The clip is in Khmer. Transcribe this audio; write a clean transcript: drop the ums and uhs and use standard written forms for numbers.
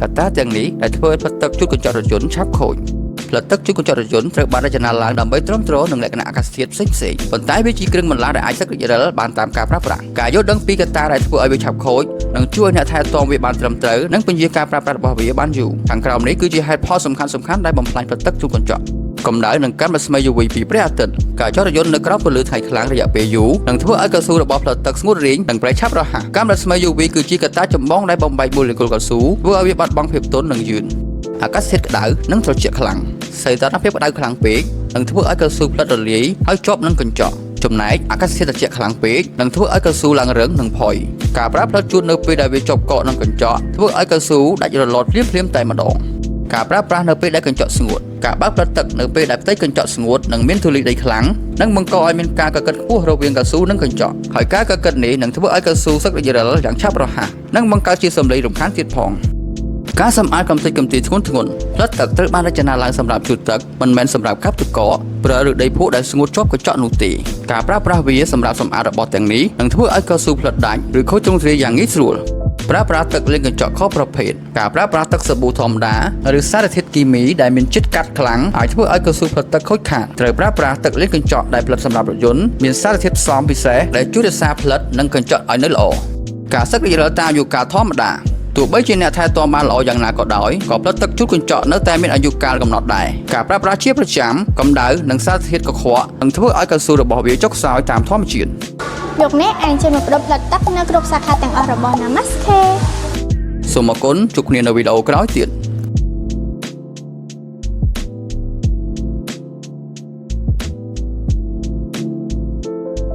កត្តាទាំងនេះដែលធ្វើឲ្យផ្លិតទឹកជួសកញ្ចក់រថយន្តឆាប់ខូចផ្លិតទឹកជួសកញ្ចក់រថយន្តត្រូវបានរចនាឡើងដើម្បីទ្រាំទ្រនឹងលក្ខណៈអាកាសធាតុផ្សេងៗប៉ុន្តែវាជាគ្រឿងបន្លាស់ដែលអាចសឹករីករាលបានតាមការប្រើប្រាស់ការយល់ដឹងពីកត្តាដែលធ្វើឲ្យវាឆាប់ខូចនឹងជួយអ្នកថែទាំវាបានត្រឹមត្រូវនិងពន្យាការប្រើប្រាស់របស់វាបានយូរខាងក្រោមនេះគឺជាហេតុផលសំខាន់ៗដែលបំផ្លាញផ្លិតទឹកជួសកញ្ចក់កម្ដៅនិងកាំរស្មី UV ពីព្រះអាទិត្យការចតរថយន្តនៅក្រោមពន្លឺថ្ងៃខ្លាំងរយៈពេលយូរនឹងធ្វើឲ្យកៅស៊ូរបស់ផ្លិតទឹកស្ងួតរីងនិងប្រែឆាប់រហ័សកាំរស្មី UV គឺជាកត្តាចម្បងដែលបំបែកម៉ូលេគុលកៅស៊ូធ្វើឲ្យវាបាត់បង់ភាពទន់និងយឺតអាកាសធាតុក្តៅនិងត្រជាក់ខ្លាំងសីតុណ្ហភាពក្តៅខ្លាំងពេកនឹងធ្វើឲ្យកៅស៊ូផ្លិតរលាយហើយជាប់នឹងកញ្ចក់ចំណែកអាកាសធាតុត្រជាក់ខ្លាំងពេកនឹងធ្វើឲ្យកៅស៊ូឡើងរឹងនិងផុយការប្រើផ្លិតជួសនៅពេលដែលវាជាប់កកនឹងកញ្ចក់ធ្វើឲ្យកៅស៊ូដាច់រលត់ភ្លាមៗតែម្ដងការប្រើប្រាស់នៅពេលដែលកញ្ចក់ស្ងួតការបើកផ្លិតទឹកនៅពេលដែលផ្ទៃកញ្ចក់ស្ងួតនិងមានធូលីដីខ្លាំងនឹងបង្កឲ្យមានការកកិតខ្ពស់រវាងកៅស៊ូនិងកញ្ចក់ហើយការកកិតនេះនឹងធ្វើឲ្យកៅស៊ូសឹករីករាលយ៉ាងឆាប់រហ័សនិងបង្កើតជាសំឡេងរំខានទៀតផងការសម្អាតកំទេចកំទីធ្ងន់ផ្លិតទឹកត្រូវបានរចនាឡើងសម្រាប់ជូតទឹកមិនមែនសម្រាប់កាប់ទឹកកកប្រើឬដីភក់ដែលស្ងួតជាប់កញ្ចក់នោះទេការប្រើប្រាស់វាសម្រាប់សម្អាតរបស់ទាំងនេះនឹងធ្វើឲ្យកៅស៊ូផ្លិតដាច់ឬខូចទ្រង់ទ្រាយយ៉ាងងាយស្រួលប្រើប្រាស់ទឹកលាងកញ្ចក់ខុសប្រភេទការប្រើប្រាស់ទឹកសាប៊ូធម្មតាឬសារធាតុគីមីដែលមានជាតិកាត់ខ្លាំងអាចធ្វើឲ្យកៅស៊ូផ្លិតទឹកខូចខាតត្រូវប្រើប្រាស់ទឹកលាងកញ្ចក់ដែលផលិតសម្រាប់រថយន្តមានសារធាតុផ្សំពិសេសដែលជួយរក្សាផ្លិតនិងកញ្ចក់ឲ្យនៅល្អការសឹករីករាលតាមអាយុកាលធម្មតាទោះបីជាអ្នកថែទាំបានល្អយ៉ាងណាក៏ដោយក៏ផ្លិតទឹកជួសកញ្ចក់នៅតែមានអាយុកាលកំណត់ដែរការប្រើប្រាស់ជាប្រចាំកម្ដៅនិងសារធាតុកខ្វក់នឹងធ្វើឲ្យកៅស៊ូរបស់វាចុះខ្សោយតាមធម្មជាតិលោកអ្នកអាចជួយមកផ្ដុំផ្លិតទឹកនៅគ្រប់សាខាទាំងអស់របស់ Namaste សូមអរគុណជួបគ្នានៅវីដេអូក្រោយទៀត